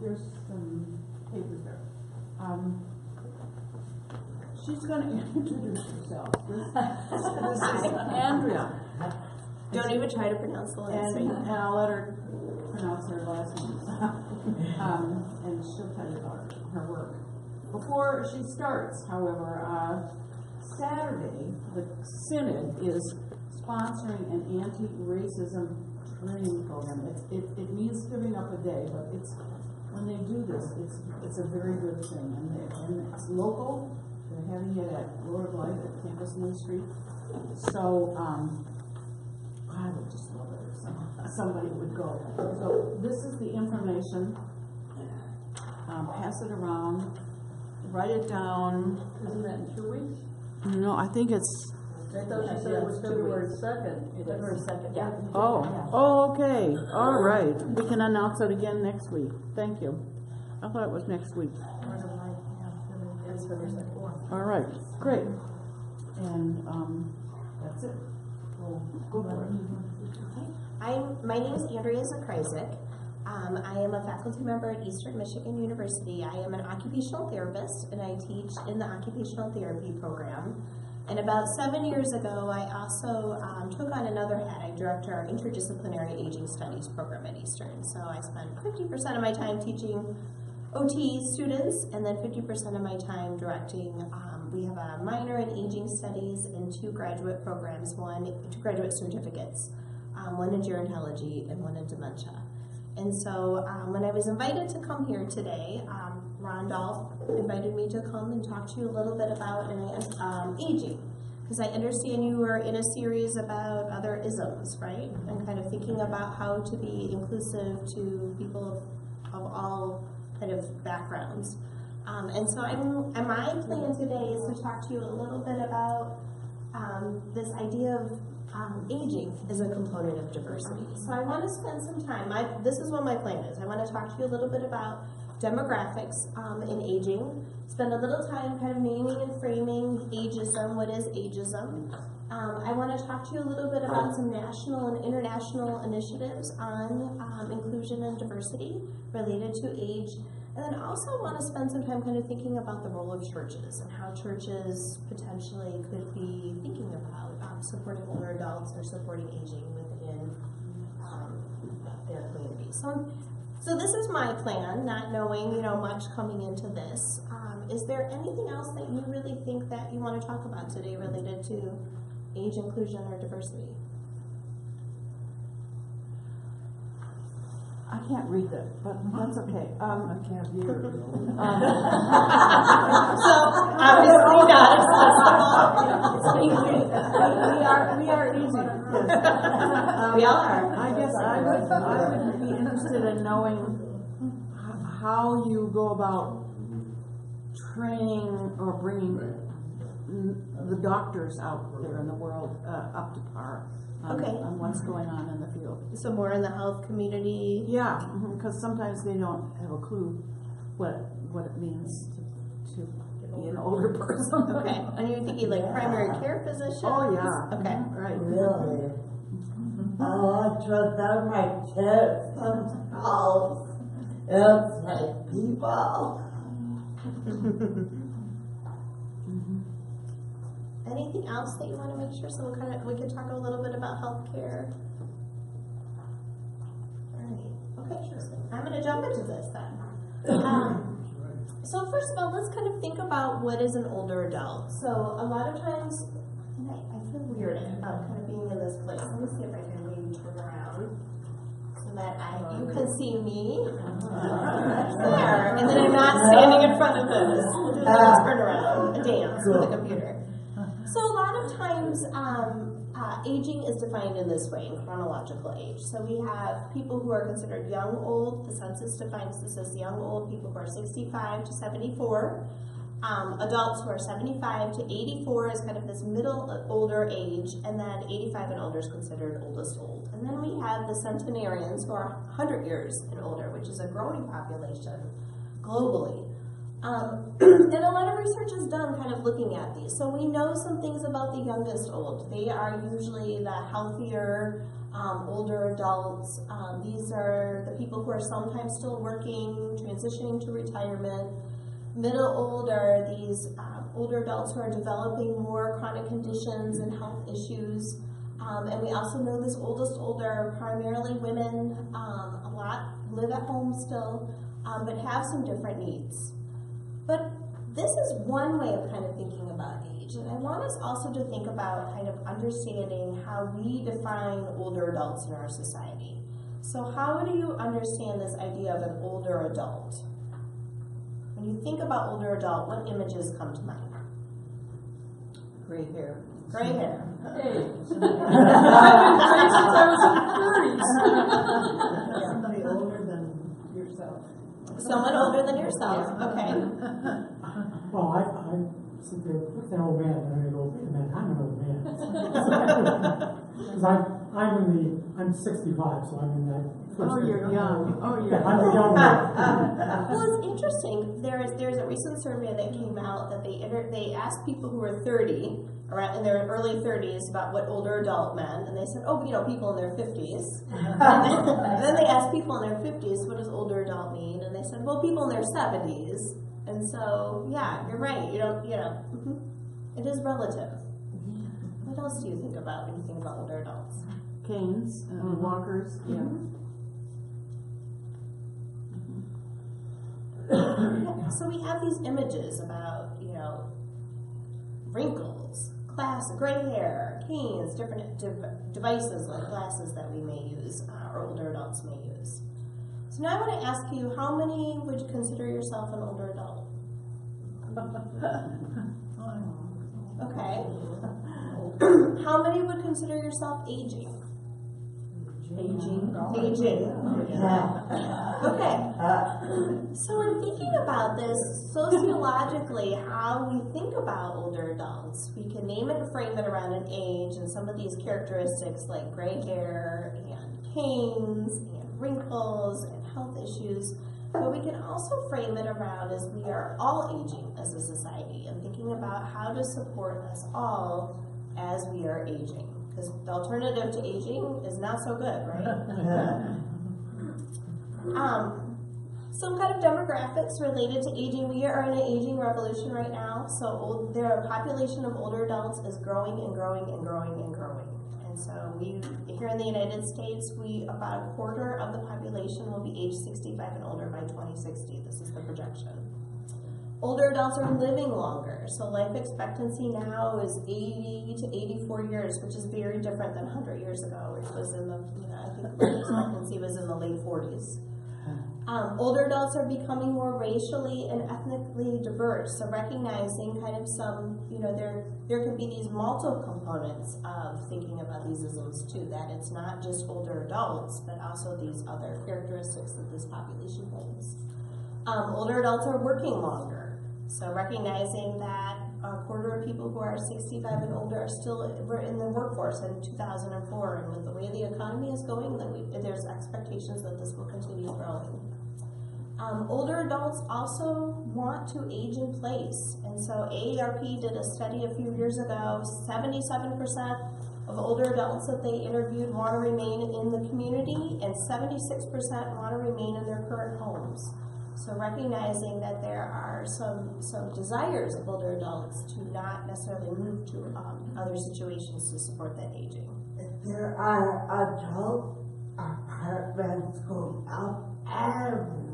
Here's some papers there. She's going to introduce herself. This is Andrea. Don't even try to pronounce the last name. And I'll let her pronounce her last name. And she'll tell you about her work. Before she starts, however, Saturday, the Synod is sponsoring an anti-racism training program. It means giving up a day, but when they do this, it's a very good thing. And it's local. They're having it at Lord of Light at Campus Ministry. So, I would just love it if somebody would go. So this is the information. Pass it around. Write it down. Isn't that in 2 weeks? No, I think it's. I thought you said it was February 2nd. February 2nd, yeah. Oh, okay. All right. We can announce it again next week. Thank you. I thought it was next week. That's February 2nd. All right. Great. And that's it. We'll go for it. My name is Andrea Zakrajsek. I am a faculty member at Eastern Michigan University. I am an occupational therapist, and I teach in the occupational therapy program. And about 7 years ago, I also took on another hat. I direct our interdisciplinary aging studies program at Eastern. So I spend 50% of my time teaching OT students, and then 50% of my time directing. We have a minor in aging studies and 2 graduate programs, 2 graduate certificates, one in gerontology and one in dementia. And so when I was invited to come here today, Ron Dolph invited me to come and talk to you a little bit about aging, because I understand you were in a series about other isms, right? And kind of thinking about how to be inclusive to people of all kind of backgrounds. And so my plan today is to talk to you a little bit about this idea of aging as a component of diversity. So I want to spend some time, this is what my plan is. I want to talk to you a little bit about demographics in aging, spend a little time kind of naming and framing ageism. What is ageism? I want to talk to you a little bit about some national and international initiatives on inclusion and diversity related to age. And then I also want to spend some time kind of thinking about the role of churches and how churches potentially could be thinking about supporting older adults or supporting aging within their community. So this is my plan, not knowing much coming into this. Is there anything else that you really think that you want to talk about today related to age inclusion or diversity? I can't read that, but that's okay. I can't hear. So obviously not. We are easy. We all are. I guess I would be interested in knowing how you go about training or bringing the doctors out there in the world up to par. On what's going on in the field. So more in the health community? Yeah, because sometimes they don't have a clue what it means to be an older person. Okay, and you're thinking like primary care physicians? Oh yeah. Okay. Right. Really? I trust out my kids themselves. It's like people. Anything else that you want to make sure? So we could talk a little bit about healthcare. All right. Okay. I'm going to jump into this then. So first of all, let's kind of think about what is an older adult. So a lot of times, and I feel weird about kind of being in this place. Let me see if I can maybe turn around so that you can see me there, and then I'm not standing in front of this. Turn around and dance with the computer. So a lot of times, aging is defined in this way, in chronological age. So we have people who are considered young old. The census defines this as young old, people who are 65 to 74. Adults who are 75 to 84 is kind of this middle older age, and then 85 and older is considered oldest old. And then we have the centenarians who are 100 years and older, which is a growing population globally. And a lot of research is done kind of looking at these. So we know some things about the youngest old. They are usually the healthier, older adults. These are the people who are sometimes still working, transitioning to retirement. Middle old are these older adults who are developing more chronic conditions and health issues. And we also know this oldest older are primarily women. A lot live at home still, but have some different needs. But this is one way of kind of thinking about age. And I want us also to think about kind of understanding how we define older adults in our society. So how do you understand this idea of an older adult? When you think about older adult, what images come to mind? Gray hair. Gray hair. Hey. Somebody older than yourself. Someone older than yourself, okay. Well, I sit there with an old man, and an old man. I'm an old man. Because I'm 65, so I'm in that. Oh, you're young. Oh, you're I'm a young man. Well, it's interesting. There's a recent survey that came out that they asked people who were 30, around in their early 30s, about what older adult meant, and they said, oh, people in their 50s. And then they asked people in their 50s, what does older adult mean? And they said, well, people in their 70s. And so, yeah, you're right. It is relative. What else do you think about when you think about older adults? Canes, walkers. Yeah. So we have these images about, wrinkles, gray hair, canes, different devices like glasses that we may use, or older adults may use. So now I want to ask you, how many would you consider yourself an older adult? Okay. How many would consider yourself aging? Aging. Okay. So in thinking about this sociologically, how we think about older adults, we can name it and frame it around an age and some of these characteristics like gray hair and canes and wrinkles and health issues. But we can also frame it around as we are all aging as a society and thinking about how to support us all as we are aging. Because the alternative to aging is not so good, right? Some kind of demographics related to aging. We are in an aging revolution right now. So the population of older adults is growing and growing and growing and growing. And so here in the United States, about a quarter of the population will be age 65 and older by 2060. This is the projection. Older adults are living longer, so life expectancy now is 80 to 84 years, which is very different than 100 years ago, which was in the, I think life expectancy was in the late 40s. Older adults are becoming more racially and ethnically diverse, so recognizing kind of some, there can be these multiple components of thinking about these isms too, that it's not just older adults, but also these other characteristics that this population holds. Older adults are working longer. So recognizing that a quarter of people who are 65 and older are still in the workforce in 2004, and with the way the economy is going, there's expectations that this will continue growing. Older adults also want to age in place, and so AARP did a study a few years ago. 77% of older adults that they interviewed want to remain in the community, and 76% want to remain in their current homes. So recognizing that there are some desires of older adults to not necessarily move to other situations to support that aging. There are adult apartments going up everywhere.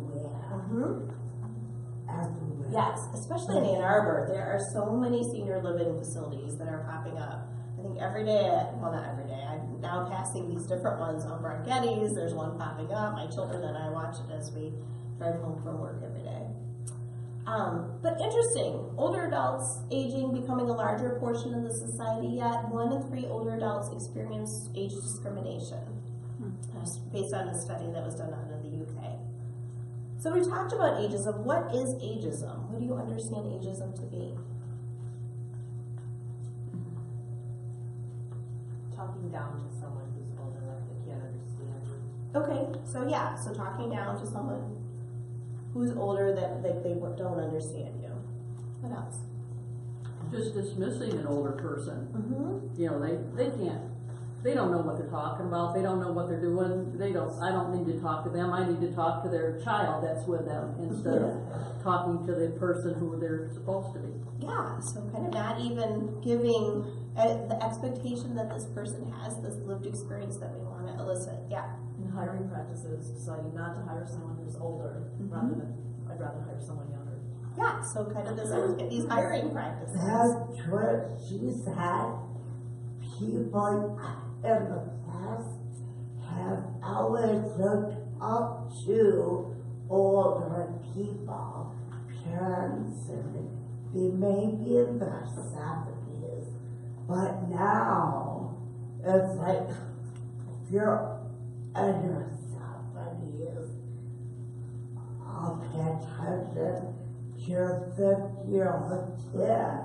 Everywhere. Yes, especially in Ann Arbor, there are so many senior living facilities that are popping up. I think every day, well not every day, I'm now passing these different ones over on Getty's. There's one popping up. My children and I watch it as we drive home from work every day. But interesting, older adults aging becoming a larger portion of the society, yet 1 in 3 older adults experience age discrimination, based on a study that was done out in the UK. So we talked about ageism. What is ageism? What do you understand ageism to be? Talking down to someone who's older, like they can't understand you. Okay, so yeah, so talking down to someone who's older that they don't understand you. What else? Just dismissing an older person. Mm-hmm. They can't they don't know what they're talking about, they don't know what they're doing, I don't need to talk to them, I need to talk to their child that's with them instead of talking to the person who they're supposed to be. Yeah, so kind of not even giving the expectation that this person has this lived experience that we want to elicit. Yeah. In hiring practices, deciding not to hire someone who's older rather than, I'd rather hire someone younger. Yeah, so kind of these hiring practices. That's what she said. People in the past have always looked up to older people, parents, and they may be in their 70s, but now it's like if you're in your 70s, I'll pay attention to your 50-year-old kid.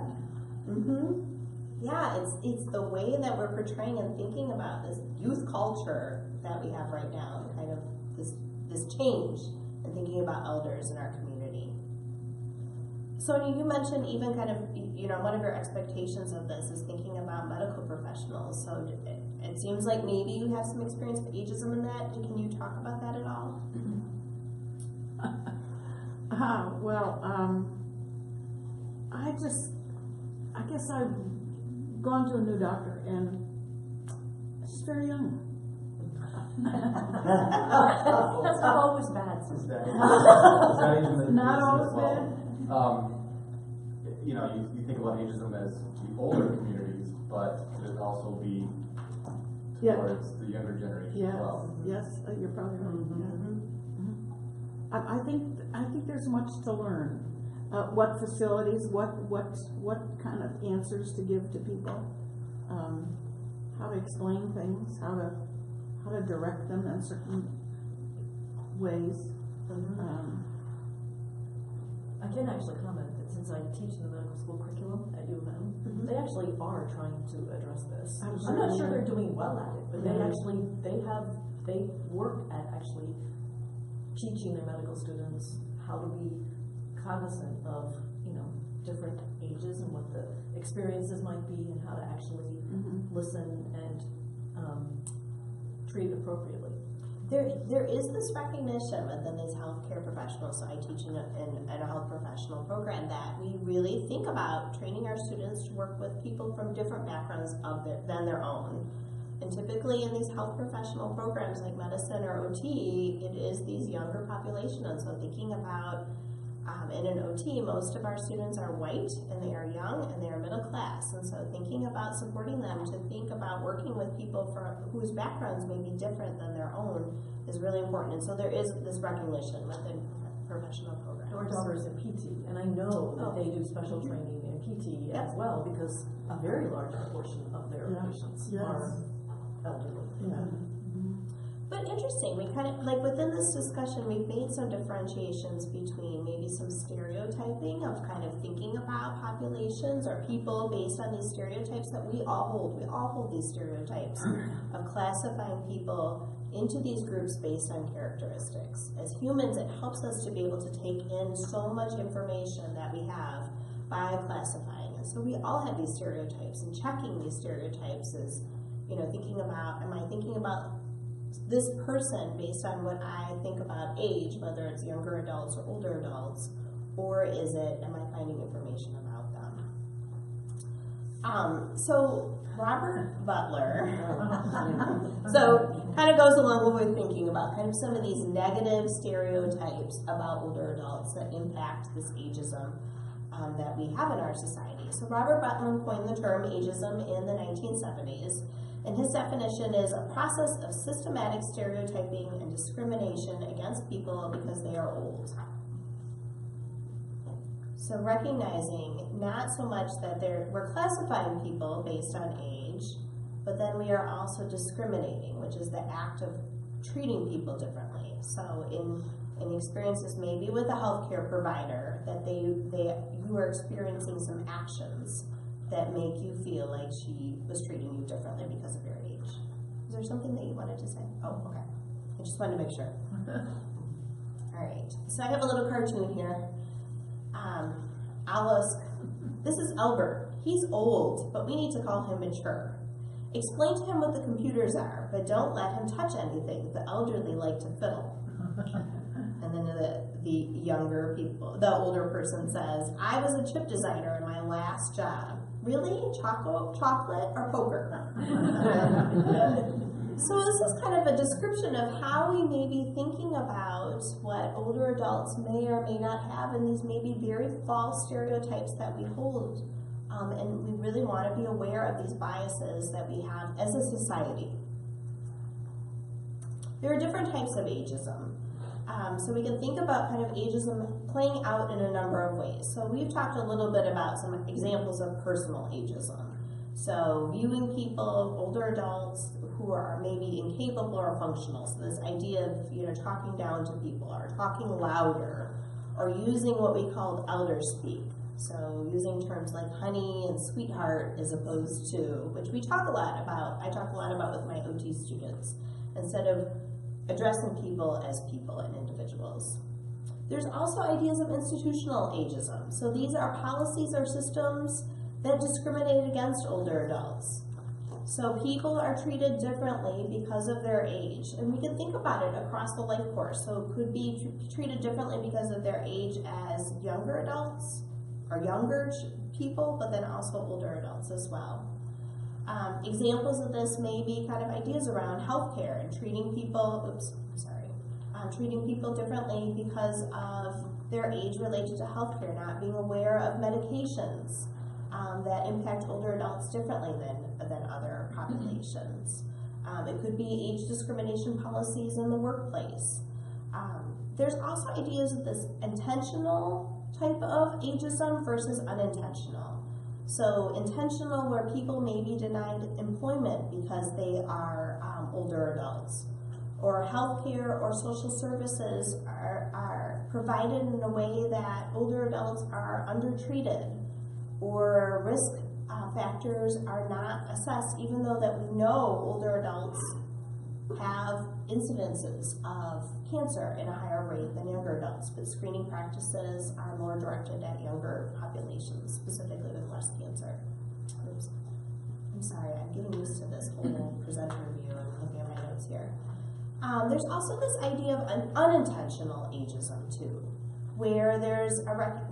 Yeah, it's the way that we're portraying and thinking about this youth culture that we have right now, kind of this change and thinking about elders in our community. Sonia, you mentioned even kind of, one of your expectations of this is thinking about medical professionals. So it seems like maybe you have some experience with ageism in that. Can you talk about that at all? I guess I've gone to a new doctor and she's very young. That's not always bad. Is that ageism Not as always well? You think about ageism as the older communities, but could it also be towards the younger generation as well? Yes, you're probably right. I think there's much to learn. What facilities, what kind of answers to give to people, how to explain things, how to direct them in certain ways. I can actually comment that since I teach in the medical school curriculum at U of M, they actually are trying to address this. I'm not sure they're doing well at it, but they work at actually teaching their medical students how to be cognizant of, different ages and what the experiences might be and how to actually listen and treat appropriately. There is this recognition within these healthcare professionals, so I teach in a health professional program, that we really think about training our students to work with people from different backgrounds than their own. And typically in these health professional programs like medicine or OT, it is these younger population. And so thinking about in an OT, most of our students are white and they are young and they are middle class. And so thinking about supporting them to think about working with people whose backgrounds may be different than their own is really important. And so there is this recognition within professional programs. Our daughter's in PT, and I know that they do special training in PT as well, because a very large proportion of their patients are elderly. But interesting, we kind of, like within this discussion, we've made some differentiations between maybe some stereotyping of kind of thinking about populations or people based on these stereotypes that we all hold. We all hold these stereotypes of classifying people into these groups based on characteristics. As humans, it helps us to be able to take in so much information that we have by classifying. And so we all have these stereotypes, and checking these stereotypes is, thinking about, am I thinking about this person based on what I think about age, whether it's younger adults or older adults, or am I finding information about them? So Robert Butler, so kind of goes along with what we're thinking about, kind of some of these negative stereotypes about older adults that impact this ageism that we have in our society. So Robert Butler coined the term ageism in the 1970s. And his definition is a process of systematic stereotyping and discrimination against people because they are old. So recognizing not so much that we're classifying people based on age, but then we are also discriminating, which is the act of treating people differently. So in experiences maybe with a healthcare provider, that you are experiencing some actions that make you feel like she was treating you differently because of your age. Is there something that you wanted to say? Oh, okay. I just wanted to make sure. All right. So I have a little cartoon here. This is Albert. He's old, but we need to call him mature. Explain to him what the computers are, but don't let him touch anything. The elderly like to fiddle. And then the younger people, the older person says, I was a chip designer in my last job. Really? Chocolate or poker? So this is kind of a description of how we may be thinking about what older adults may or may not have, and these may be very false stereotypes that we hold. And we really want to be aware of these biases that we have as a society. There are different types of ageism. So we can think about kind of ageism playing out in a number of ways. So we've talked a little bit about some examples of personal ageism. So viewing people, older adults who are maybe incapable or functional. So this idea of talking down to people or talking louder or using what we call elder speak. So using terms like honey and sweetheart as opposed to, which we talk a lot about, I talk a lot about with my OT students, instead of addressing people as people and individuals. There's also ideas of institutional ageism. So these are policies or systems that discriminate against older adults. So people are treated differently because of their age. And we can think about it across the life course. So it could be treated differently because of their age as younger adults or younger people, but then also older adults as well. Examples of this may be kind of ideas around healthcare and treating people, treating people differently because of their age related to healthcare, not being aware of medications that impact older adults differently than other populations. It could be age discrimination policies in the workplace. There's also ideas of this intentional type of ageism versus unintentional. So intentional, where people may be denied employment because they are older adults, or healthcare or social services are provided in a way that older adults are undertreated, or risk factors are not assessed, even though that we know older adults have incidences of cancer in a higher rate than younger adults, but screening practices are more directed at younger populations, specifically with breast cancer. Oops. I'm sorry, I'm getting used to this whole presenter view and looking at my notes here. There's also this idea of an unintentional ageism too, where there's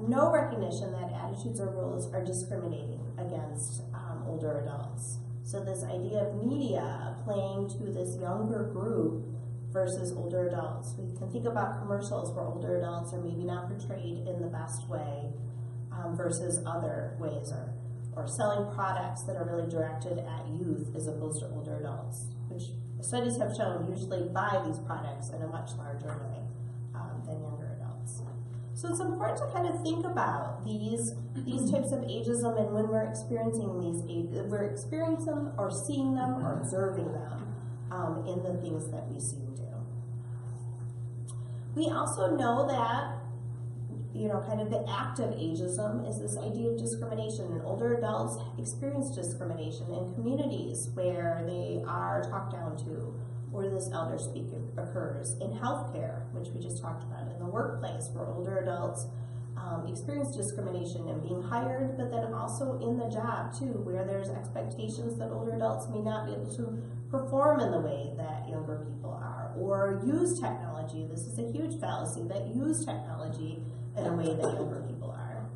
no recognition that attitudes or rules are discriminating against older adults. So this idea of media playing to this younger group versus older adults. We can think about commercials where older adults are maybe not portrayed in the best way versus other ways, or selling products that are really directed at youth as opposed to older adults, which studies have shown usually buy these products in a much larger way than younger adults. So it's important to kind of think about these types of ageism, and when we're experiencing we're experiencing them or seeing them or observing them in the things that we see and do. We also know that kind of the act of ageism is this idea of discrimination, and older adults experience discrimination in communities where they are talked down to, or this elder speak occurs in healthcare, which we just talked about, in the workplace where older adults experience discrimination in being hired, but then also in the job too, where there's expectations that older adults may not be able to perform in the way that younger people are, or use technology. This is a huge fallacy, that use technology in a way that younger people are.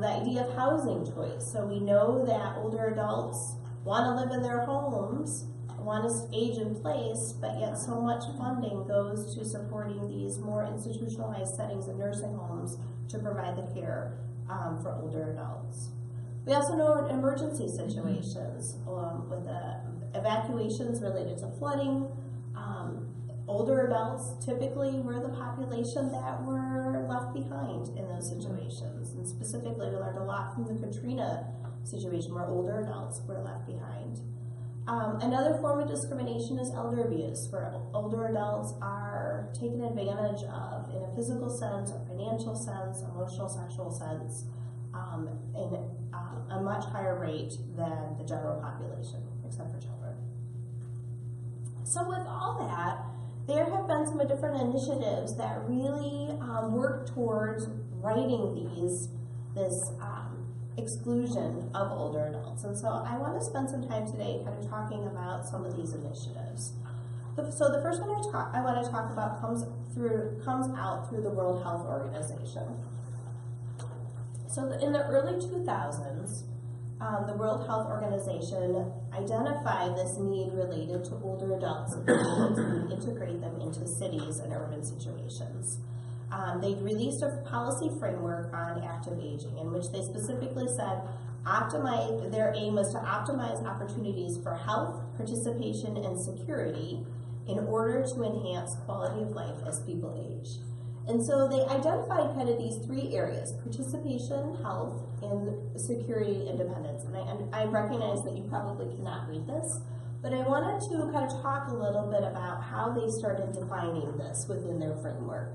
The idea of housing choice. So we know that older adults want to live in their homes, want to age in place, but yet so much funding goes to supporting these more institutionalized settings in nursing homes to provide the care for older adults. We also know in emergency situations with evacuations related to flooding, older adults typically were the population that were left behind in those situations. And specifically, we learned a lot from the Katrina situation where older adults were left behind. Another form of discrimination is elder abuse, where older adults are taken advantage of in a physical sense, or financial sense, emotional, sexual sense, in a much higher rate than the general population, except for children. So with all that, there have been some different initiatives that really work towards writing this exclusion of older adults. And so I want to spend some time today kind of talking about some of these initiatives. So the first one I want to talk about comes out through the World Health Organization. So in the early 2000s, the World Health Organization identified this need related to older adults and to integrate them into cities and urban situations. They released a policy framework on active aging in which they specifically said their aim was to optimize opportunities for health, participation, and security in order to enhance quality of life as people age. And so they identified kind of these three areas: participation, health, and security independence. And I recognize that you probably cannot read this, but I wanted to kind of talk a little bit about how they started defining this within their framework.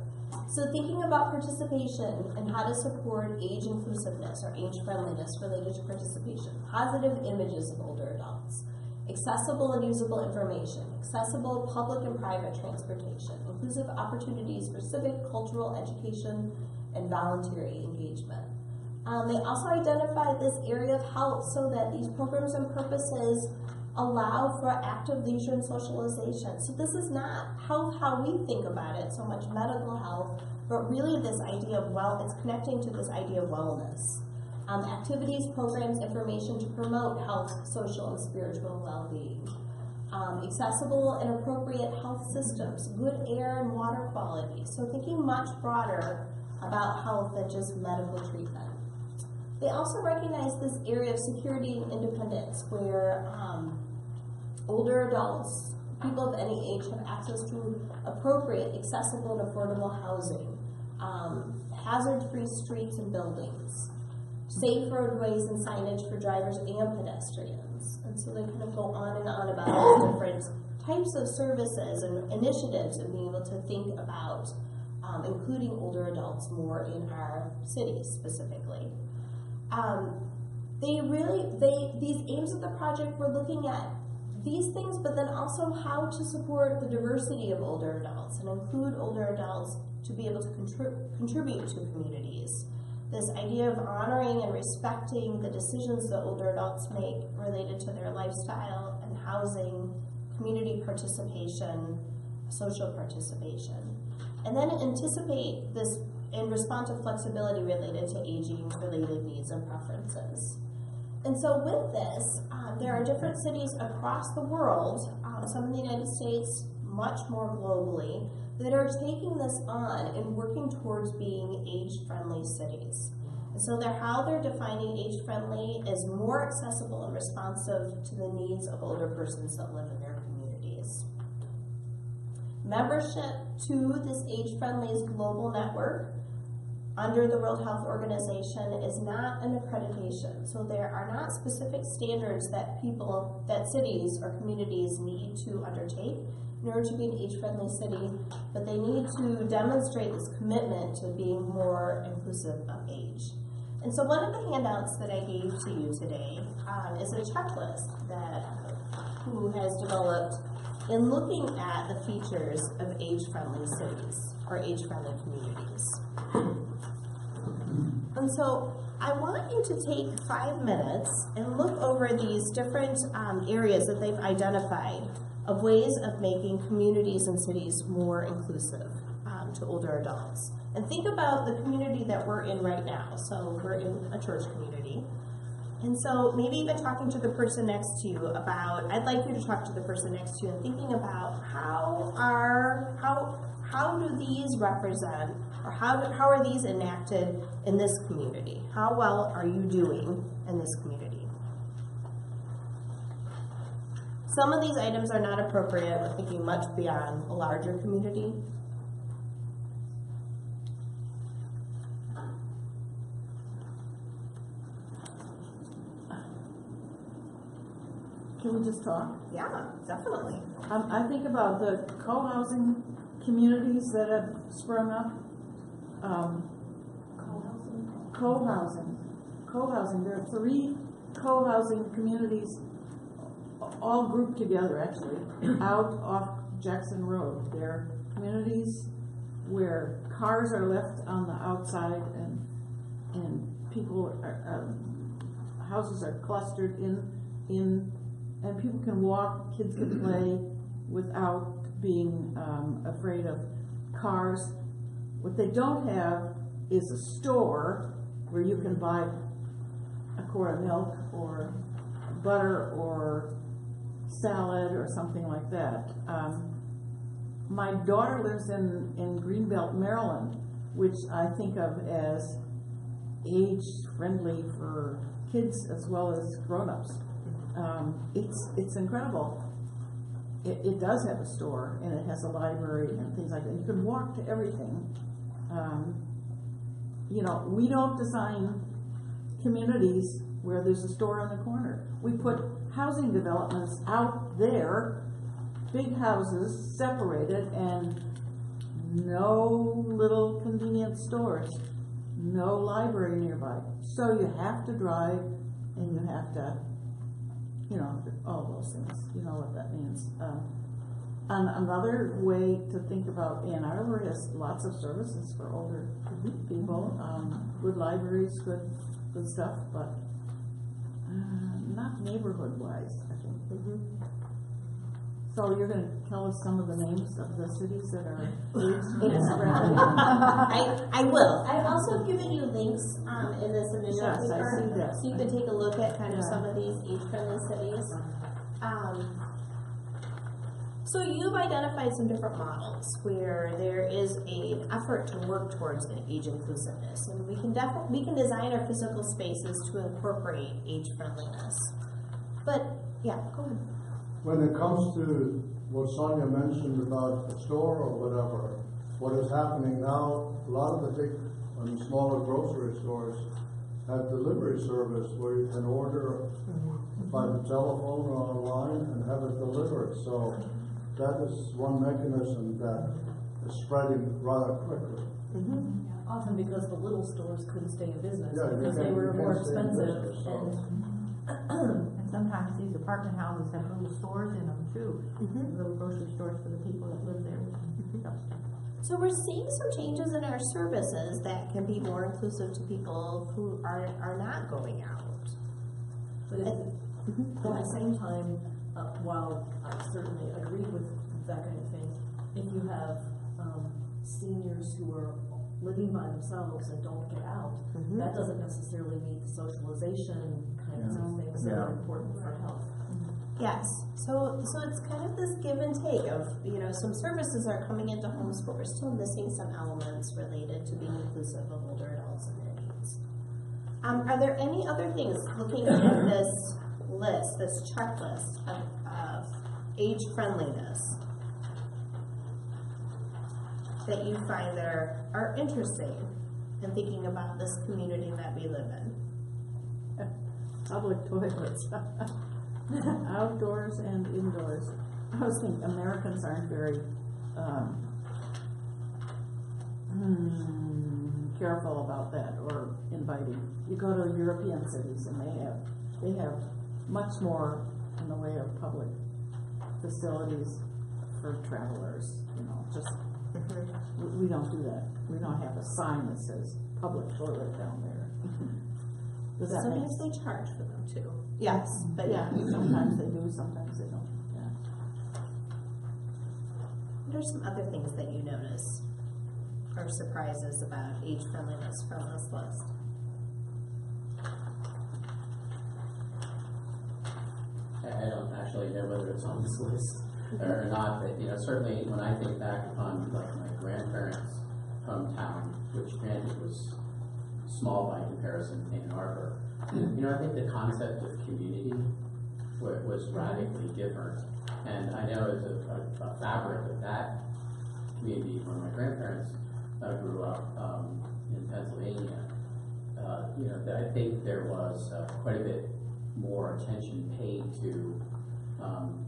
So thinking about participation and how to support age inclusiveness or age friendliness related to participation, positive images of older adults, accessible and usable information, accessible public and private transportation, inclusive opportunities for civic, cultural, education, and voluntary engagement. They also identified this area of health so that these programs and purposes allow for active leisure and socialization. So this is not health how we think about it, so much medical health, but really this idea of it's connecting to this idea of wellness. Activities, programs, information to promote health, social, and spiritual well-being. Accessible and appropriate health systems, good air and water quality. So thinking much broader about health than just medical treatment. They also recognize this area of security and independence where older adults, people of any age, have access to appropriate, accessible, and affordable housing, hazard-free streets and buildings, safe roadways and signage for drivers and pedestrians. And so they kind of go on and on about all different types of services and initiatives and being able to think about including older adults more in our cities specifically. These aims of the project were looking at these things, but then also how to support the diversity of older adults and include older adults to be able to contribute to communities. This idea of honoring and respecting the decisions that older adults make related to their lifestyle and housing, community participation, social participation. And then anticipate this and respond to flexibility related to aging-related needs and preferences. And so with this, there are different cities across the world, some in the United States, much more globally, that are taking this on and working towards being age-friendly cities. And so how they're defining age-friendly is more accessible and responsive to the needs of older persons that live in their communities. Membership to this age-friendly global network under the World Health Organization is not an accreditation. So there are not specific standards that cities or communities need to undertake in order to be an age-friendly city, but they need to demonstrate this commitment to being more inclusive of age. And so one of the handouts that I gave to you today is a checklist that WHO has developed in looking at the features of age-friendly cities or age-friendly communities. And so I want you to take 5 minutes and look over these different areas that they've identified of ways of making communities and cities more inclusive to older adults. And think about the community that we're in right now. So we're in a church community. And so maybe even talking to the person next to you about, I'd like you to talk to the person next to you and thinking about how do these represent, or how are these enacted in this community? How well are you doing in this community? Some of these items are not appropriate. We're thinking much beyond a larger community. Can we just talk? Yeah, definitely. I think about the co-housing communities that have sprung up. Co-housing. There are 3 co-housing communities, all grouped together actually, out off Jackson Road. They're communities where cars are left on the outside and people houses are clustered and people can walk, kids can play without being afraid of cars. What they don't have is a store where you can buy a quart of milk or butter or salad or something like that. My daughter lives in Greenbelt, Maryland, which I think of as age-friendly for kids as well as grown-ups. It's incredible. It does have a store, and it has a library and things like that. You can walk to everything. You know, we don't design communities where there's a store on the corner. We put housing developments out there, big houses separated, and no little convenience stores, no library nearby. So you have to drive, and you have to, you know, all those things. You know what that means. And another way to think about Ann Arbor has lots of services for older people, good libraries, good stuff, but not neighborhood-wise, I think. So you're going to tell us some of the names of the cities that are age-friendly? I will. I've also given you links in this initial Yes, paper, I see that. so you can take a look at kind of some of these age-friendly cities. So you've identified some different models where there is an effort to work towards an age inclusiveness, and we can design our physical spaces to incorporate age friendliness. But yeah, go ahead. When it comes to what Sonia mentioned about a store or whatever, what is happening now, a lot of the big and smaller grocery stores have delivery service where you can order by the telephone or online and have it delivered. So that is one mechanism that is spreading rather quickly. Often because the little stores couldn't stay in business Yeah, because they were more expensive. And sometimes these apartment houses have little stores in them too, little grocery stores for the people that live there. So we're seeing some changes in our services that can be more inclusive to people who are not going out. But at the same time, while I certainly agree with that kind of thing, if you have seniors who are living by themselves and don't get out, that doesn't necessarily meet the socialization kinds of things that are important for health. Yes, so it's kind of this give and take of, you know, some services are coming into homes, but we're still missing some elements related to being inclusive of older adults and their needs. Are there any other things, looking at this list, this checklist of age friendliness, that you find that are interesting in thinking about this community that we live in? Public toilets. Outdoors and indoors. I was thinking Americans aren't very careful about that or inviting. You go to European cities and they have much more in the way of public facilities for travelers. You know, just we don't do that. We don't have a sign that says public toilet down there. Does that Sometimes make they charge for them too. Yes, but yeah, sometimes they do, sometimes they don't. Yeah. What are some other things that you notice or surprises about age friendliness from this list? I don't actually know whether it's on this list or not, but you know, certainly when I think back upon like my grandparents' hometown, which granted was small by comparison to Ann Arbor, you know, I think the concept of community was radically different. And I know as a fabric of that community, when my grandparents grew up in Pennsylvania, you know, I think there was quite a bit more attention paid to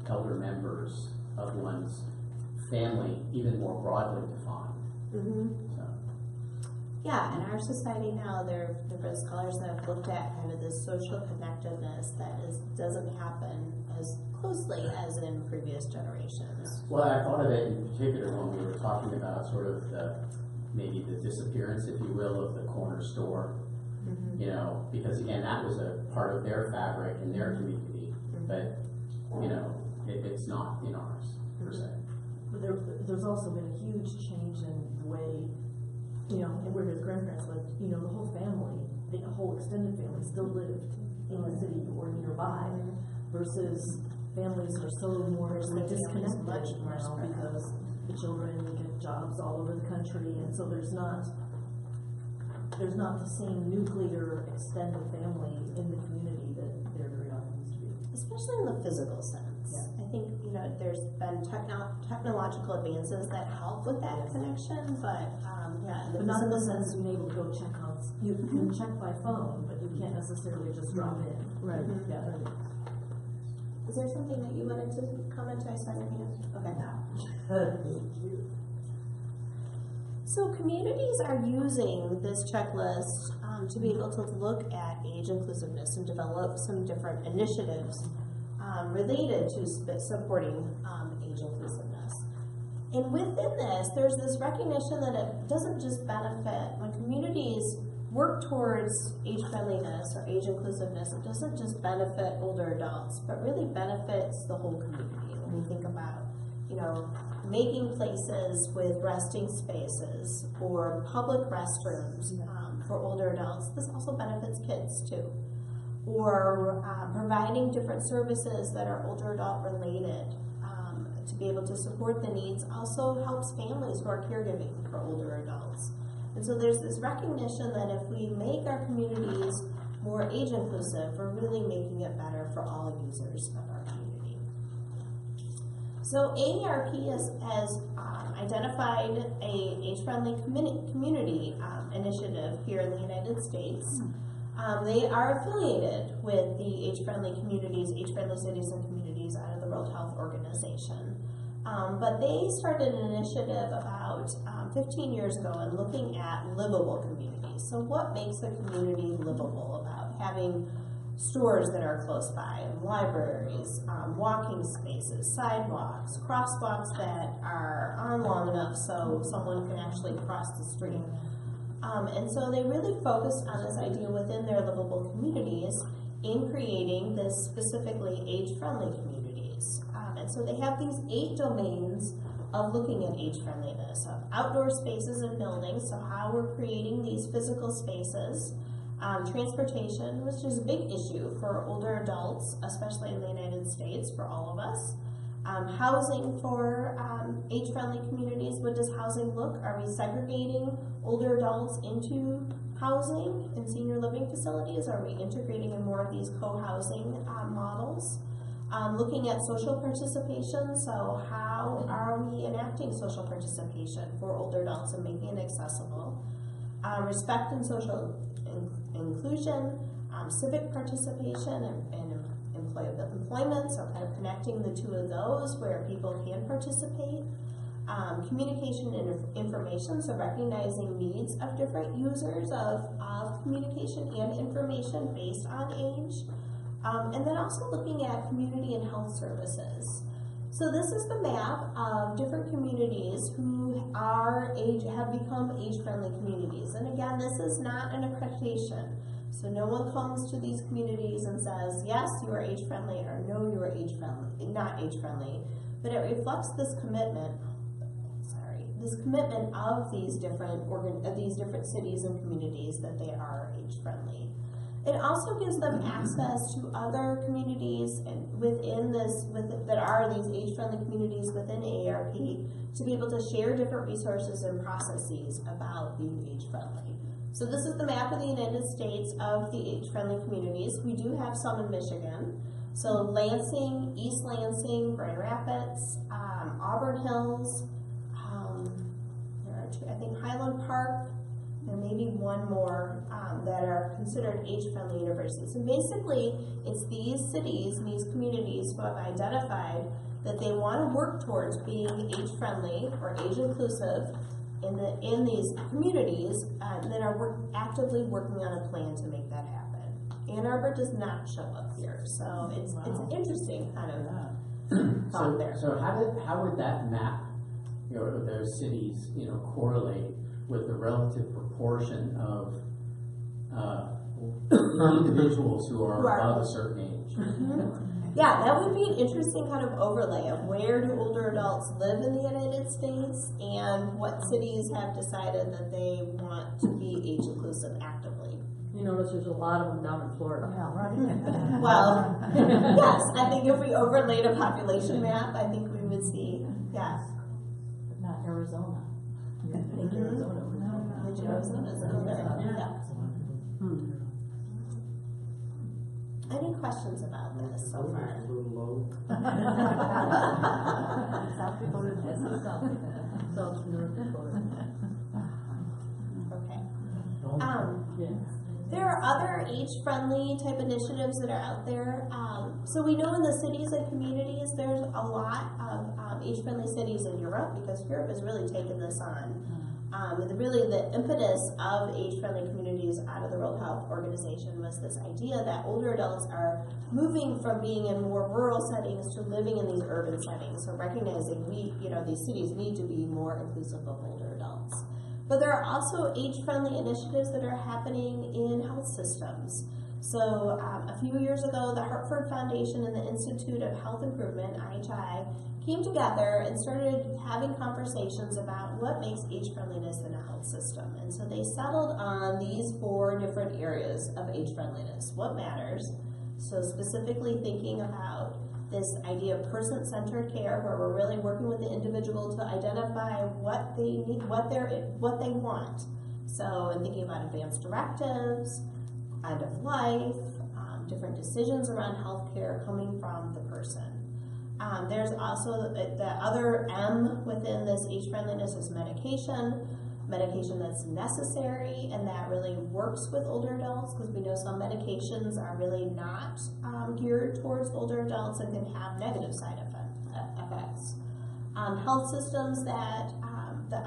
elder members of one's family, even more broadly defined. So. Yeah, in our society now, there have been scholars that have looked at kind of this social connectedness that doesn't happen as closely as in previous generations. Well, I thought of it in particular when we were talking about sort of maybe the disappearance, if you will, of the corner store. you know, because again, that was a part of their fabric in their community, but, you know, it's not in ours, per se. But there's also been a huge change in the way, you know, and where his grandparents lived, you know, the whole family, the whole extended family still lived in the city or nearby, versus families are so more disconnected now because the children get jobs all over the country, and so there's not the same nuclear extended family in the community that there very often used to be. Especially in the physical sense. Yeah. I think, you know, there's been technological advances that help with that connection, but, yeah. But not in the sense of being able to go check on, you can check by phone, but you can't necessarily just drop in. Right. Yeah. Is there something that you wanted to comment to? I saw your hand. Okay. So communities are using this checklist to be able to look at age inclusiveness and develop some different initiatives related to supporting age inclusiveness. And within this, there's this recognition that it doesn't just benefit when communities work towards age friendliness or age inclusiveness. It doesn't just benefit older adults, but really benefits the whole community. When we think about, you know, making places with resting spaces or public restrooms for older adults, this also benefits kids too. Or providing different services that are older adult related to be able to support the needs also helps families who are caregiving for older adults. And so there's this recognition that if we make our communities more age inclusive, we're really making it better for all users of our community. So AARP has identified a age-friendly community initiative here in the United States. They are affiliated with the age-friendly communities, age-friendly cities and communities out of the World Health Organization. But they started an initiative about 15 years ago in looking at livable communities. So what makes a community livable? About having stores that are close by, libraries, walking spaces, sidewalks, crosswalks that are on long enough so someone can actually cross the street. And so they really focused on this idea within their livable communities in creating this specifically age-friendly communities. And so they have these 8 domains of looking at age friendliness, of outdoor spaces and buildings, so how we're creating these physical spaces, transportation, which is a big issue for older adults, especially in the United States, for all of us. Housing for age-friendly communities. What does housing look? Are we segregating older adults into housing in senior living facilities? Are we integrating in more of these co-housing models? Looking at social participation, so how are we enacting social participation for older adults and making it accessible? Respect and social inclusion, civic participation, and employment, so kind of connecting the two of those where people can participate. Communication and information, so recognizing needs of different users of communication and information based on age. And then also looking at community and health services. So this is the map of different communities who have become age-friendly communities. And again, this is not an accreditation. So no one comes to these communities and says, yes, you are age-friendly, or no, you are age-friendly, not age-friendly. But it reflects this commitment, of these different cities and communities that they are age-friendly. It also gives them access to other communities and that are these age-friendly communities within AARP to be able to share different resources and processes about being age-friendly. So this is the map of the United States of the age-friendly communities. We do have some in Michigan. So Lansing, East Lansing, Grand Rapids, Auburn Hills, there are 2, I think Highland Park, and maybe one more that are considered age-friendly universities. And basically, it's these cities and these communities who have identified that they want to work towards being age-friendly or age-inclusive in these communities that are actively working on a plan to make that happen. Ann Arbor does not show up here, so it's an interesting kind of thought there. So how would that map, of those cities, correlate with the relative proportion of individuals who are above a certain age. Yeah, that would be an interesting kind of overlay of where do older adults live in the United States and what cities have decided that they want to be age inclusive actively. You notice there's a lot of them down in Florida. Yeah, right. Well, yes, I think if we overlaid a population map, I think we would see, yes. But not Arizona. I think Mhm. Arizona was. Arizona's in there, yeah. Any questions about this so far? A little low. South Dakota. South North Dakota. Okay. Yeah. There are other age-friendly type initiatives that are out there. So we know in the cities and communities, there's a lot of age-friendly cities in Europe because Europe has really taken this on. Really the impetus of age-friendly communities out of the World Health Organization was this idea that older adults are moving from being in more rural settings to living in these urban settings. So recognizing these cities need to be more inclusive of older adults. But there are also age-friendly initiatives that are happening in health systems. So a few years ago, the Hartford Foundation and the Institute of Health Improvement, IHI, came together and started having conversations about what makes age-friendliness in a health system. And so they settled on these 4 different areas of age-friendliness. What matters? So specifically thinking about this idea of person-centered care, where we're really working with the individual to identify what they need, what they want. So in thinking about advanced directives, end of life, different decisions around healthcare coming from the person. There's also the other M within this age-friendliness is medication that's necessary and that really works with older adults, because we know some medications are really not geared towards older adults and can have negative side effects. Health systems that the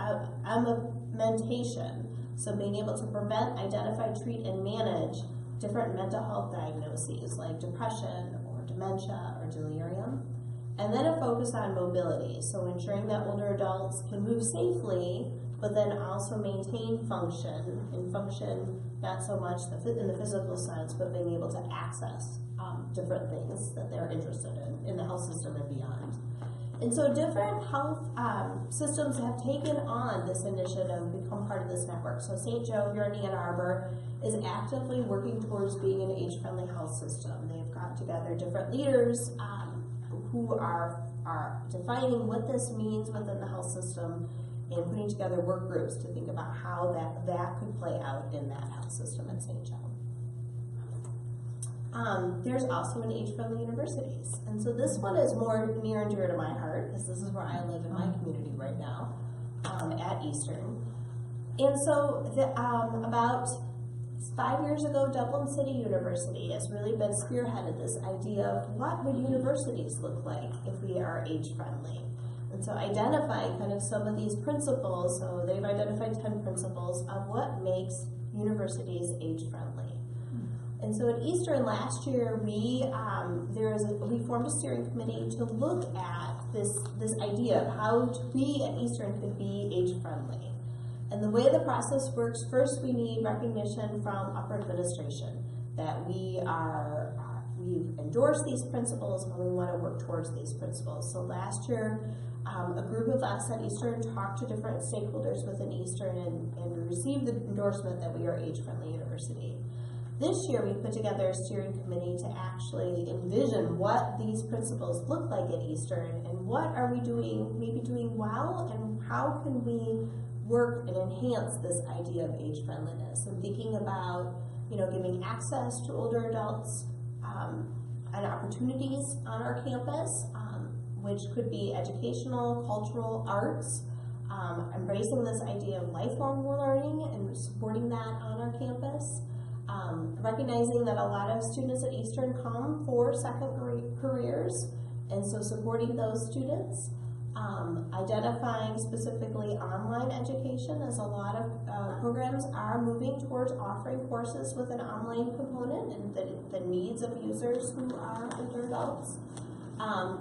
augmentation, so being able to prevent, identify, treat, and manage different mental health diagnoses like depression or dementia or delirium. And then a focus on mobility, so ensuring that older adults can move safely, but then also maintain function, and function not so much in the physical sense, but being able to access different things that they're interested in the health system and beyond. And so different health systems have taken on this initiative and become part of this network. So St. Joe here in Ann Arbor is actively working towards being an age-friendly health system. They've got together different leaders who are defining what this means within the health system and putting together work groups to think about how that could play out in that health system at St. Joe. There's also an age-friendly universities. And so this one is more near and dear to my heart, because this is where I live in my community right now, at Eastern. And so about 5 years ago, Dublin City University has really been spearheaded this idea of what would universities look like if we are age-friendly. And so identifying kind of some of these principles, so they've identified 10 principles of what makes universities age-friendly. And so at Eastern last year, we formed a steering committee to look at this idea of how we at Eastern could be age-friendly. And the way the process works, first we need recognition from upper administration that we've endorsed these principles and we want to work towards these principles. So last year, a group of us at Eastern talked to different stakeholders within Eastern and received the endorsement that we are age-friendly university. This year, we put together a steering committee to actually envision what these principles look like at Eastern and what are we maybe doing well, and how can we work and enhance this idea of age-friendliness, and thinking about, giving access to older adults and opportunities on our campus, which could be educational, cultural, arts, embracing this idea of lifelong learning and supporting that on our campus. Recognizing that a lot of students at Eastern come for second careers, and so supporting those students. Identifying specifically online education, as a lot of programs are moving towards offering courses with an online component and the needs of users who are older adults.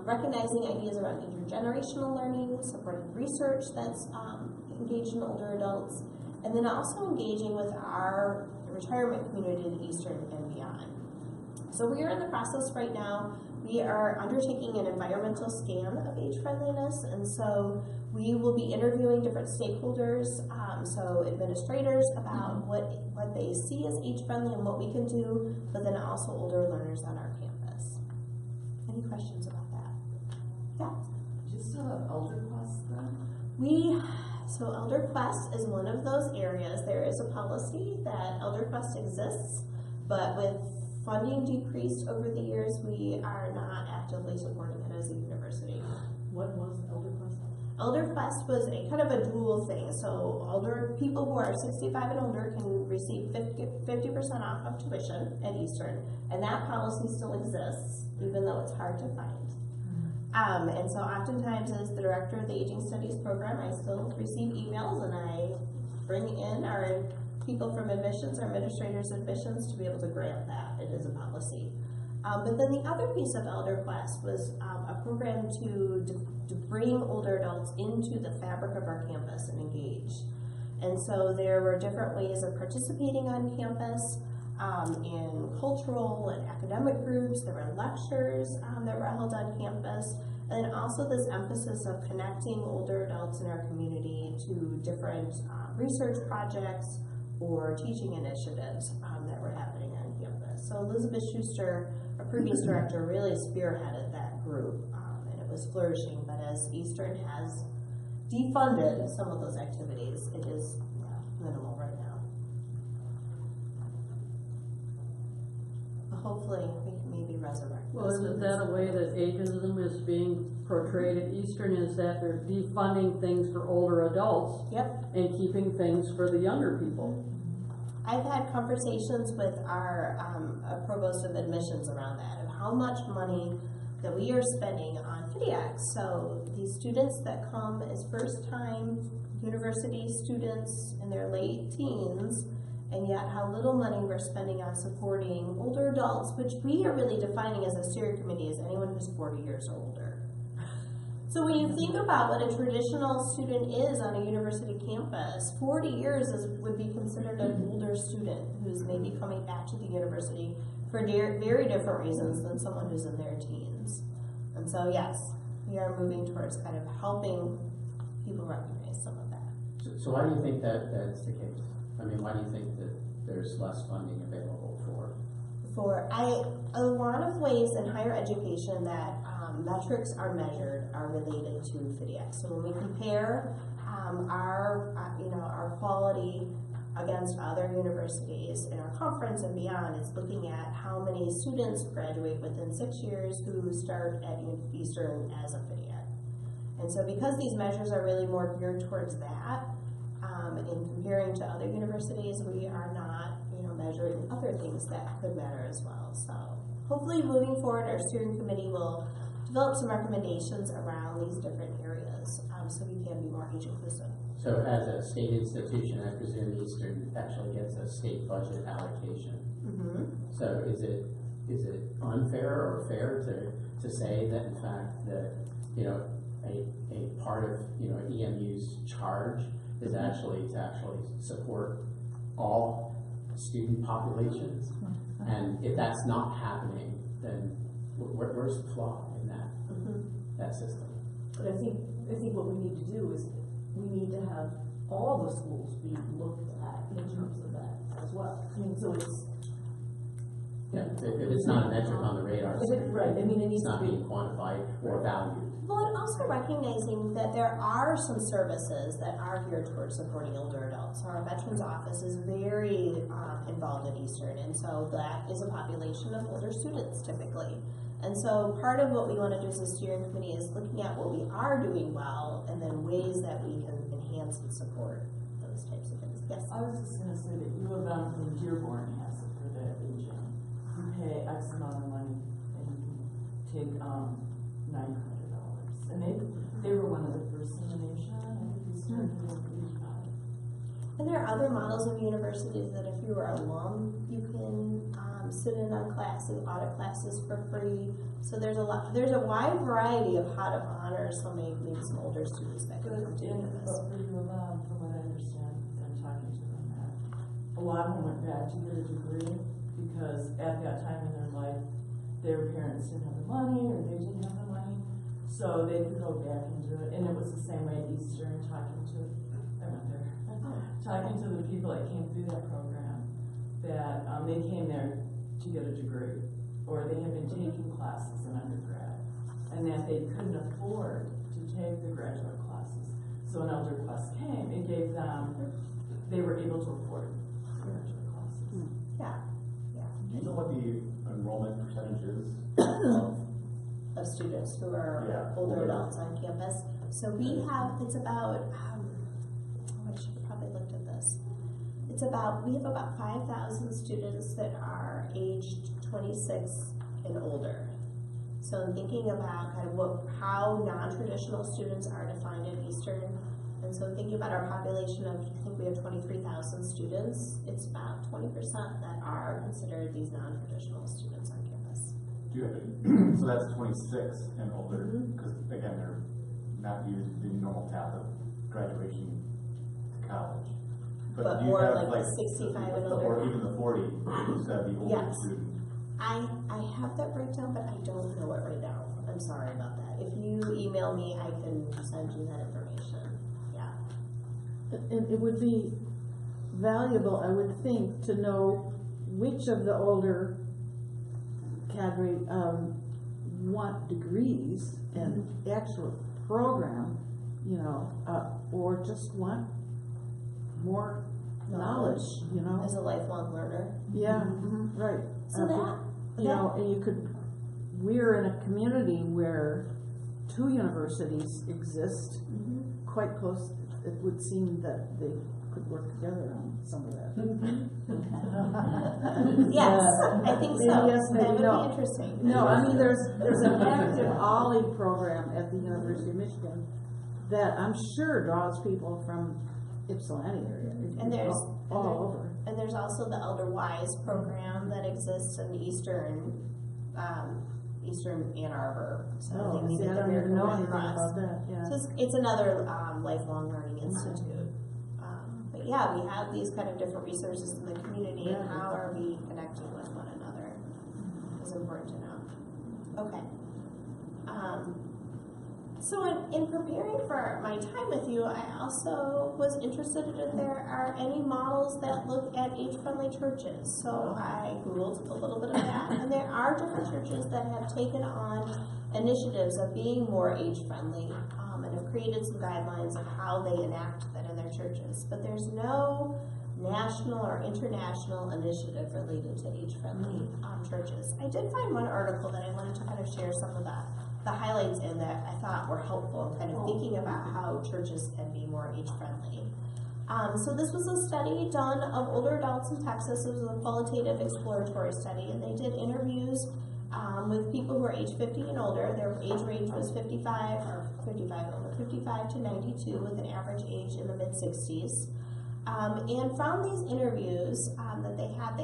Recognizing ideas around intergenerational learning, supporting research that's engaged in older adults, and then also engaging with our retirement community in Eastern and beyond. So we are in the process right now. We are undertaking an environmental scan of age friendliness, and so we will be interviewing different stakeholders, so administrators about what they see as age friendly and what we can do, but then also older learners on our campus. Any questions about that? Yeah. Do you still have elder class then? So Elder Quest is one of those areas. There is a policy that Elder Quest exists, but with funding decreased over the years, we are not actively supporting it as a university. What was Elder Quest? Elder Quest was a kind of a dual thing. So older people who are 65 and older can receive 50% off of tuition at Eastern, and that policy still exists, even though it's hard to find. And so oftentimes as the director of the Aging Studies program, I still receive emails and I bring in our people from admissions, our administrators admissions, to be able to grant that. It is a policy. But then the other piece of Elder Quest was a program to bring older adults into the fabric of our campus and engage. And so there were different ways of participating on campus, in cultural and academic groups. There were lectures that were held on campus, and then also this emphasis of connecting older adults in our community to different research projects or teaching initiatives that were happening on campus. So Elizabeth Schuster, our previous director, really spearheaded that group, and it was flourishing. But as Eastern has defunded some of those activities, it is minimal right now. But hopefully we can maybe resurrect. Well, isn't that a way that ageism is being portrayed at Eastern, is that they're defunding things for older adults? Yep. And keeping things for the younger people? I've had conversations with our provost of admissions around that, of how much money that we are spending on FDX. So these students that come as first-time university students in their late teens, and yet how little money we're spending on supporting older adults, which we are really defining as a steering committee as anyone who's 40 years or older. So when you think about what a traditional student is on a university campus, 40 years would be considered an older student who's maybe coming back to the university for very different reasons than someone who's in their teens. And so yes, we are moving towards kind of helping people recognize some of that. So why do you think that that's the case? I mean, why do you think that there's less funding available for a lot of ways in higher education that metrics are measured are related to FDX. So when we compare our quality against other universities in our conference and beyond, it's looking at how many students graduate within 6 years who start at Eastern as a FDX. And so because these measures are really more geared towards that, in comparing to other universities, we are not, measuring other things that could matter as well. So hopefully moving forward, our steering committee will develop some recommendations around these different areas, so we can be more age inclusive. So as a state institution, I presume Eastern actually gets a state budget allocation. Mm-hmm. So is it unfair or fair to say that in fact that a part of EMU's charge is actually to support all student populations? And if that's not happening, then where's the flaw in that system? But I think what we need to do is we need to have all the schools be looked at in terms of that as well. I mean, so it's if it's not a metric on the radar, right. I mean, it needs it's not to be being quantified or valued. Well, and also recognizing that there are some services that are geared towards supporting older adults. So our Veterans Office is very involved at Eastern, and so that is a population of older students typically. And so part of what we want to do as a steering committee is looking at what we are doing well and then ways that we can enhance and support those types of things. Yes? I was just going to say that U of M from Dearborn has it for the aging. You pay X amount of money and you can take $900. And they were one of the first in the nation. I think we started with 85. And there are other models of universities that if you are alum, you can sit in on classes, audit classes for free. So there's a wide variety of how to honor maybe some older students that could come to campus. But for U of M, from what I understand, I'm talking to lot of them went back to get a degree because at that time in their life, their parents didn't have the money or they didn't have the money, so they could go back and do it. And it was the same way at Eastern, talking to the people that came through that program, that they came there to get a degree, or they had been taking classes in undergrad, and that they couldn't afford to take the graduate classes. So when Elder Quest came, it gave them, they were able to afford graduate classes. Yeah, Do you know what the enrollment percentage is of students who are Yeah, older older. adults on campus. So we have, it's about, I should have probably looked at this. We have about 5,000 students that are aged 26 and older. So I'm thinking about kind of how non-traditional students are defined at Eastern. And so thinking about our population of, I think we have 23,000 students, it's about 20% that are considered these non-traditional students on campus. Do you have it? So that's 26 and older, because again, they're not used the normal path of graduation to college. But do you more have like 65 and older? Or even the 40, you said the older Yes. student. I have that breakdown, but I don't know it right now. I'm sorry about that. If you email me, I can send you that information. Yeah. It would be valuable, I would think, to know which of the older cadre want degrees and actual program, you know, or just want more knowledge, you know. As a lifelong learner. Yeah, right. So You know, and we're in a community where two universities exist quite close. It would seem that they could work together on some of that. Yes, I think so. Yes, maybe that would no. be interesting. No, I mean, there's an active OLLI program at the University of Michigan that I'm sure draws people from Ypsilanti area. And there's all over. And there's also the Elder Wise program that exists in Eastern Ann Arbor. So Oh, they meet see, at I the don't even American know Red anything Cross. about that, yeah. So it's another lifelong learning institute. But yeah, we have these kind of different resources in the community, and how are we connecting with one another is important to know. Okay. So in preparing for my time with you, I also was interested in if there are any models that look at age-friendly churches. So I Googled a little bit of that, and there are different churches that have taken on initiatives of being more age-friendly and have created some guidelines of how they enact that in their churches. But there's no national or international initiative related to age-friendly churches. I did find one article that I wanted to kind of share some of the highlights in that I thought were helpful in kind of thinking about how churches can be more age-friendly. So this was a study done of older adults in Texas. It was a qualitative exploratory study, and they did interviews with people who are age 50 and older. Their age range was 55 to 92, with an average age in the mid-60s. And found these interviews that they had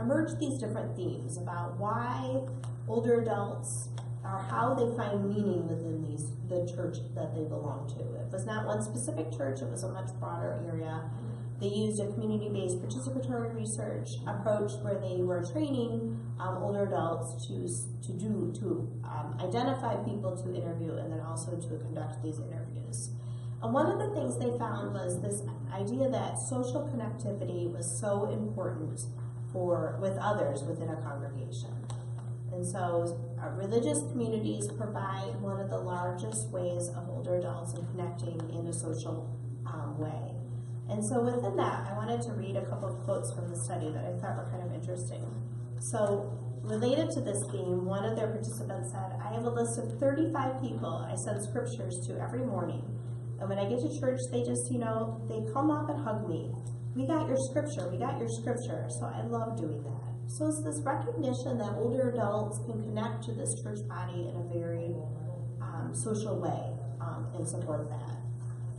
emerged these different themes about why older adults or how they find meaning within the church that they belong to. It was not one specific church, it was a much broader area. They used a community-based participatory research approach where they were training older adults to identify people to interview and then also to conduct these interviews. And one of the things they found was this idea that social connectivity was so important with others within a congregation. And so religious communities provide one of the largest ways of older adults in connecting in a social way. And so within that, I wanted to read a couple of quotes from the study that I thought were kind of interesting. So related to this theme, one of their participants said, I have a list of 35 people I send scriptures to every morning. And when I get to church, they just, they come up and hug me. We got your scripture. So I love doing that. So it's this recognition that older adults can connect to this church body in a very social way and support that.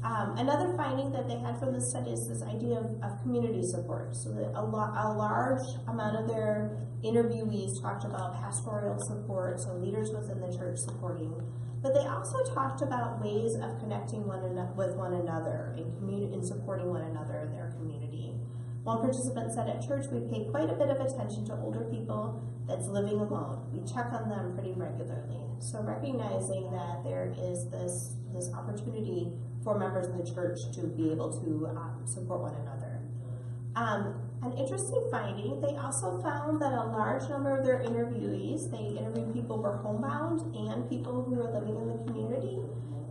Another finding that they had from the study is this idea of community support. So that a large amount of their interviewees talked about pastoral support, so leaders within the church supporting. But they also talked about ways of connecting with one another and supporting one another in their community. One participant said, at church we pay quite a bit of attention to older people that's living alone. We check on them pretty regularly. So recognizing that there is this opportunity for members of the church to be able to support one another. An interesting finding, they also found that a large number of their interviewees, they interviewed people who were homebound and people who were living in the community,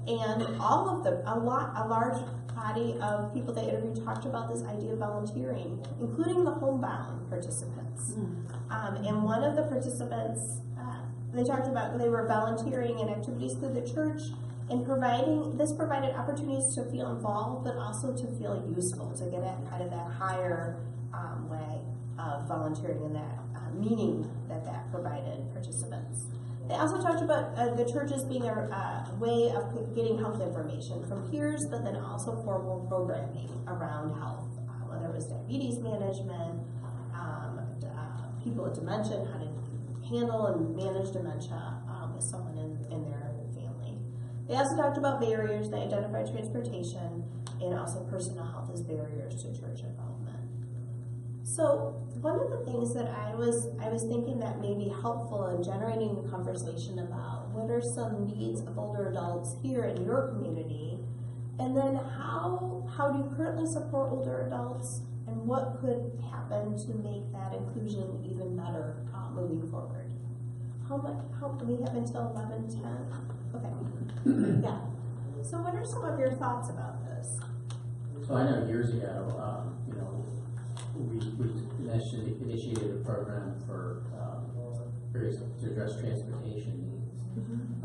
and all of them, a large body of people they interviewed talked about this idea of volunteering, including the homebound participants. And one of the participants, they talked about they were volunteering in activities through the church, and provided opportunities to feel involved, but also to feel useful, to get at kind of that higher way of volunteering and that meaning that provided participants. They also talked about the church as being a way of getting health information from peers, but then also formal programming around health, whether it was diabetes management, people with dementia, how to handle and manage dementia with someone in their family. They also talked about barriers. They identified transportation and also personal health as barriers to church involvement. So one of the things that I was thinking that may be helpful in generating a conversation about what are some needs of older adults here in your community, and then how do you currently support older adults, and what could happen to make that inclusion even better moving forward. We have until 11:10? Okay. Yeah. So what are some of your thoughts about this? So I know years ago, we initiated a program for to address transportation needs.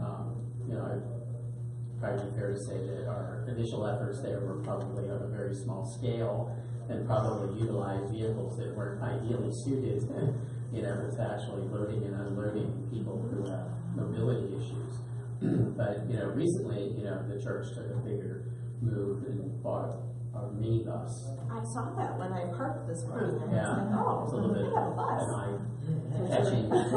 I'd probably be fair to say that our initial efforts there were probably on a very small scale and probably utilized vehicles that weren't ideally suited, to actually loading and unloading people who have mobility issues. But, recently, the church took a bigger move and bought a minibus. I saw that when I parked this morning. Yeah, I was like, it's a little bit we have a bus. catching. But,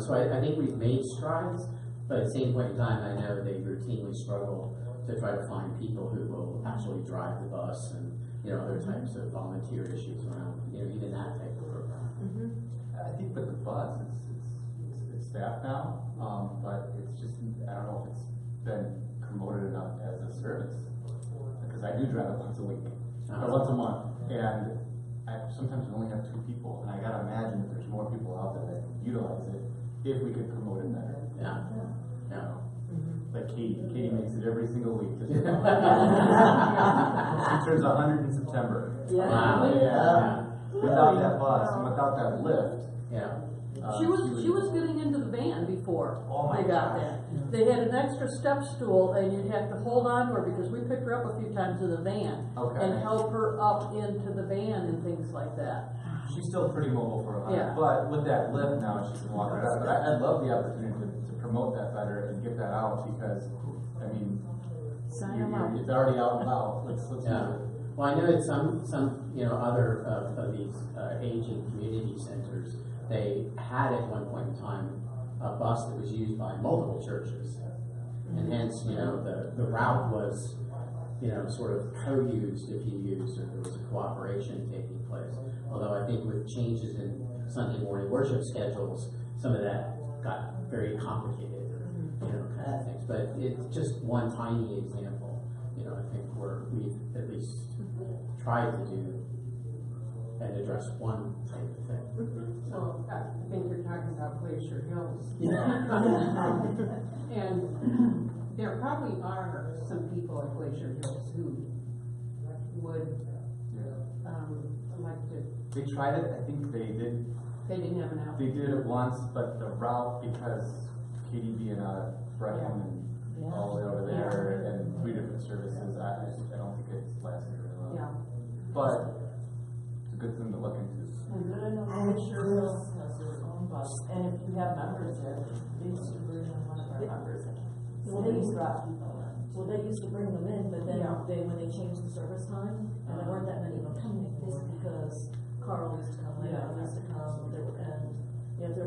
so I think we've made strides, but at the same point in time, I know they routinely struggle to try to find people who will actually drive the bus and, other types of volunteer issues around, even that type of program. I think with the bus, it's staffed now, but it's just, I don't know if it's been promoted enough as a service. Because I do drive it once a week, or once a month, and I sometimes only have 2 people, and I gotta imagine if there's more people out there that can utilize it, if we could promote it better. Yeah. Like Katie makes it every single week. Just she turns 100 in September. Yeah. Wow. Yeah. Without that bus and without that lift. Yeah. She was getting into the van before Oh my they got gosh. there. They had an extra step stool, and you'd have to hold on to her because we picked her up a few times in the van and help her up into the van and things like that. She's still pretty mobile for 100, Yeah. but with that lift now, she can walk around. But I'd love the opportunity to promote that better and get that out because, I mean, it's already out and about. Let's do it. Well, I know that some other of these aging community centers, they had at one point in time a bus that was used by multiple churches, and hence the route was sort of co-used if you used, or there was a cooperation taking place. Although I think with changes in Sunday morning worship schedules, some of that got very complicated, kind of things. But it's just one tiny example. I think we've at least tried to do and address one type of thing. Well, I think you're talking about Glacier Hills. And there probably are some people at Glacier Hills who would like to. They tried it. I think they did. They didn't have an outlet. They did it once, but the route, because Katie being out of Breton and all the way over there, and 3 different services, I don't think it's lasted very long. Yeah. But it's a good thing to look into. And good to know Glacier Hills has their own bus, and if you have members there, they used to bring in one of our members. Well, they used to bring them in, but then when they changed the service time, and there weren't that many of them coming because Carl used to come, Leo used to come, there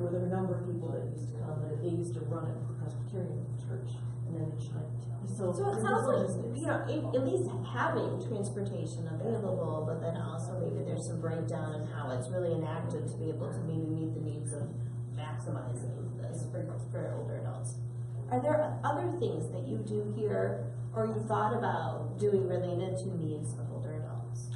were a number of people that used to come, and they used to run it for Presbyterian Church. and then it's like, So it sounds like, you know, at least having transportation available, but then also maybe there's some breakdown in how it's really enacted to be able to maybe meet the needs of maximizing this for older adults. Are there other things that you do here or you thought about doing related to needs of older adults?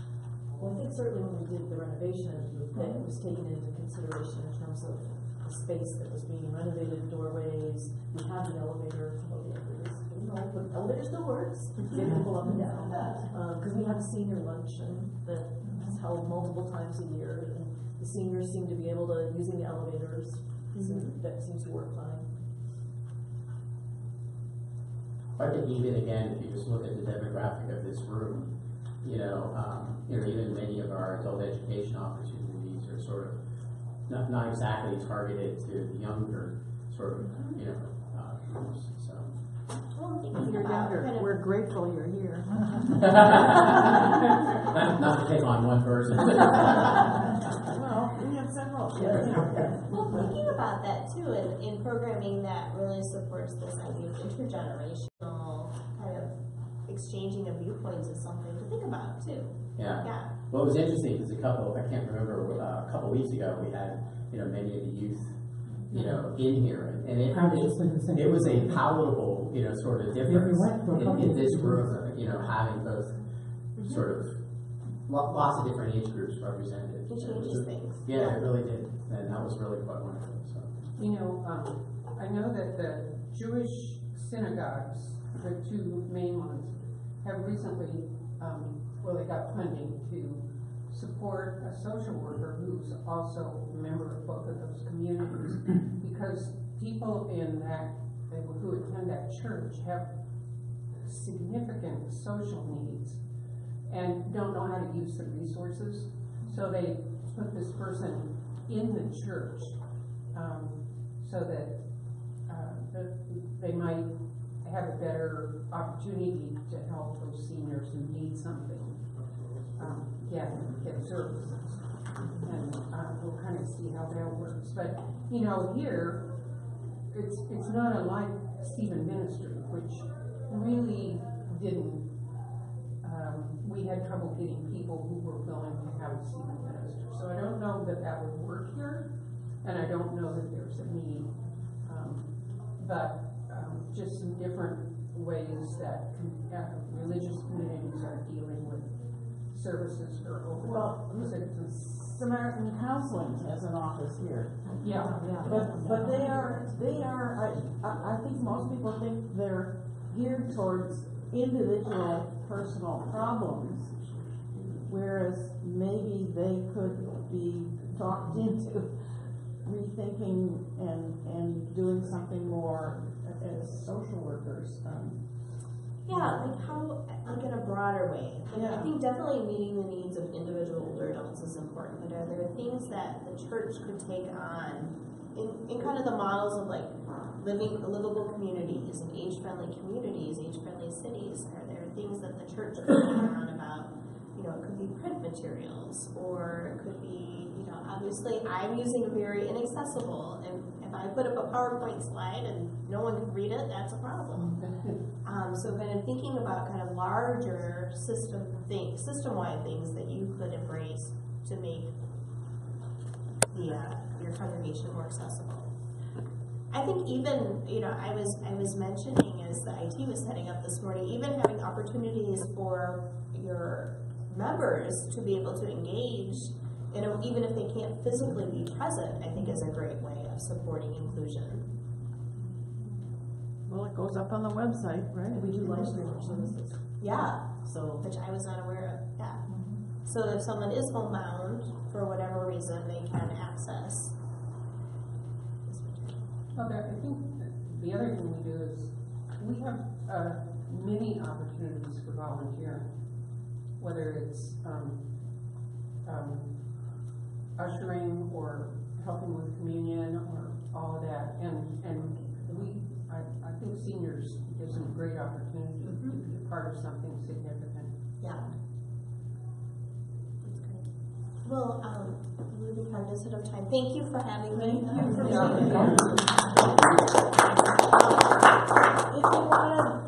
well, I think certainly when we did the renovation, that was taken into consideration in terms of the space that was being renovated, doorways, we have the elevator, but elevator still works, get people up and down. Cause we have a senior luncheon that is held multiple times a year, and the seniors seem to be able to, using the elevators, that seems to work fine. I think even again, if you just look at the demographic of this room, you know, even many of our adult education opportunities are sort of not exactly targeted to the younger sort of, you know, groups, so. Well, You're younger, we're grateful you're here. Not to pick on one person. Well, we have several. Well, thinking about that too, in programming that really supports this idea of intergenerational kind of exchanging of viewpoints is something to think about too. Yeah. Yeah. Well, it was interesting because I can't remember, a couple weeks ago, we had, you know, many of the youth, you know, in here, and it was a palatable, you know, sort of difference in this room, you know, having both sort of lots of different age groups represented. It changes things. Yeah, it really did, and that was really quite wonderful. So. You know, I know that the Jewish synagogues, the two main ones, have recently, they got funding to support a social worker who's also a member of both of those communities, because people in that, who attend that church have significant social needs and don't know how to use the resources. So they put this person in the church so that they might have a better opportunity to help those seniors who need something get services. And we'll kind of see how that works. But, you know, here, it's not unlike Stephen Ministry, which really didn't, we had trouble getting people who were willing to have a Stephen Minister. So I don't know that that would work here, and I don't know that there's a need. But just some different ways that religious communities are dealing with services for older citizens. Samaritan Counseling has an office here. Yeah. But they are, I think most people think they're geared towards individual personal problems, whereas maybe they could be talked into rethinking and doing something more as social workers. Yeah, like in a broader way. Like, I think definitely meeting the needs of individual older adults is important, but are there things that the church could take on in kind of the models of like livable communities and age-friendly communities, age-friendly cities? Are there things that the church could take on about, you know, it could be print materials, or it could be, you know, obviously I'm using a very inaccessible, and if I put up a PowerPoint slide and no one can read it, that's a problem. So kind of thinking about kind of larger system-wide things that you could embrace to make your congregation more accessible. I think even, you know, I was mentioning as the IT was setting up this morning, even having opportunities for your members to be able to engage, you know, even if they can't physically be present, I think is a great way of supporting inclusion. Well, it goes up on the website, right? We do live stream services. Yeah, So which I was not aware of. Yeah. So if someone is homebound for whatever reason, they can access this material. Well, I think the other thing we do is we have many opportunities for volunteering, whether it's ushering or helping with communion or all of that, and I think seniors gives them a great opportunity to be a part of something significant. Yeah. That's great. Well, we'll be cognizant of time. Thank you for having me. If you want to